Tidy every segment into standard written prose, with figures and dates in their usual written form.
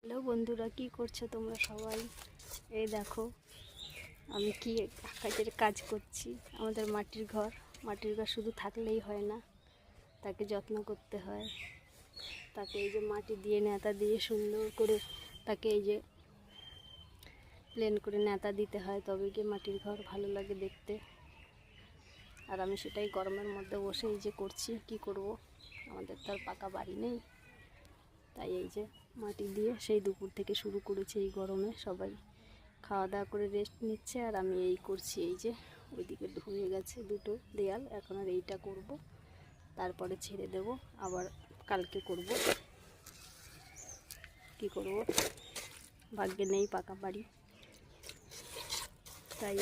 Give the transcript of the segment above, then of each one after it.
Hello বন্ধুরা, কি করছো তোমরা সবাই? এই দেখো আমি কি কাজের কাজ করছি। আমাদের মাটির ঘর শুধু থাকলেই হয় না, তাকে যত্ন করতে হয়। তাকে এই যে মাটি দিয়ে ন্যাতা দিয়ে সুন্দর করে তাকে এই যে প্লেন করে ন্যাতা দিতে হয়, তবে গিয়ে মাটির ঘর ভালো লাগে দেখতে। আর আমি সেটাই গরমের মধ্যে বসে এই যে করছি। কি করব, আমাদের তো আর পাকা বাড়ি নেই, তাই এই যে মাটি দিয়ে সেই দুপুর থেকে শুরু করেছি। এই গরমে সবাই খাওয়া দাওয়া করে রেস্ট নিচ্ছে, আর আমি এই করছি। এই যে ওইদিকে হয়ে গেছে দুটো দেয়াল, এখন আর এইটা করব, তারপরে ছেড়ে দেব, আবার কালকে করব। কি করব, ভাগ্যে নেই পাকা বাড়ি, তাই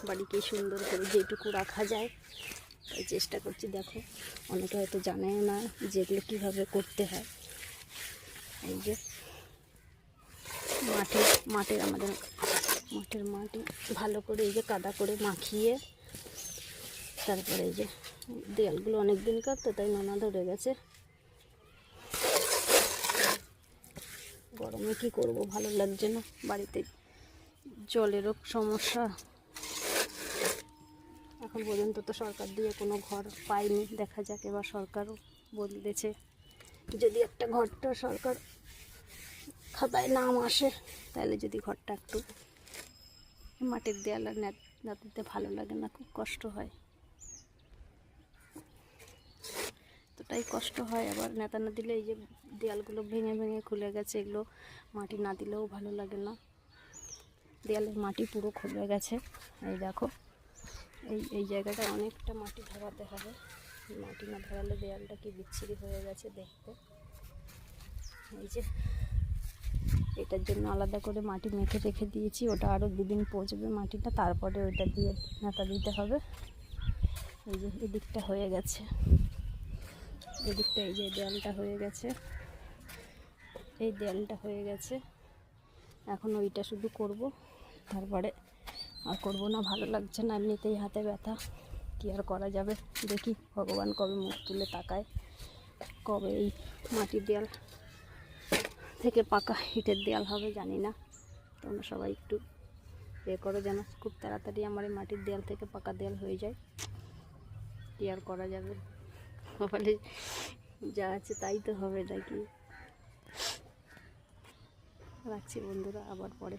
বাড়িকে সুন্দর করে যেটুকু রাখা যায় তাই চেষ্টা করছি। দেখো, অনেকে হয়তো জানে না যেগুলো কীভাবে করতে হয়। এই যে মাটির আমাদের মাঠের মাটি ভালো করে এই যে কাদা করে মাখিয়ে, তারপরে এই যে দেয়ালগুলো অনেক দিনকার তো, তাই নোনা ধরে গেছে। গরমে কি করব, ভালো লাগছে না। বাড়িতে জলেরও সমস্যা, এখন পর্যন্ত তো সরকার দিয়ে কোনো ঘর পাইনি। দেখা যাক, এবার সরকারও বলেছে যদি একটা ঘরটা সরকার খাতায় নাম আসে, তাহলে যদি ঘরটা একটু মাটির দেয়াল আর দিতে ভালো লাগে না, খুব কষ্ট হয়, এতটাই কষ্ট হয়। আবার নেতা না দিলে এই যে দেয়ালগুলো ভেঙে ভেঙে খুলে গেছে, এগুলো মাটি না দিলেও ভালো লাগে না। দেয়ালের মাটি পুরো খুলে গেছে। এই দেখো, এই জায়গাটা অনেকটা মাটি ধরাতে হবে। মাটি না ধরালে দেয়ালটা কি বিচ্ছিরি হয়ে গেছে দেখতে। এই যে এটার জন্য আলাদা করে মাটি মেখে রেখে দিয়েছি, ওটা আরও দুদিন পচবে মাটিটা, তারপরে ওইটা দিয়ে নেতা দিতে হবে। এই যে এদিকটা হয়ে গেছে, এদিকটা এই যে দেয়ালটা হয়ে গেছে, এই দেয়ালটা হয়ে গেছে। এখন ওইটা শুধু করব, তারপরে আর করব না, ভালো লাগছে না, এমনিতেই হাতে ব্যথা, কি আর করা যাবে। দেখি ভগবান কবে মুখ তুলে তাকায়, কবে এই মাটির দেয়াল থেকে পাকা ইটের দেয়াল হবে জানি না। তোমরা সবাই একটু এ করো যেন খুব তাড়াতাড়ি আমার এই মাটির দেয়াল থেকে পাকা দেয়াল হয়ে যায়। কি আর করা যাবে, বলে যা আছে তাই তো হবে নাকি। রাখছি বন্ধুরা, আবার পরে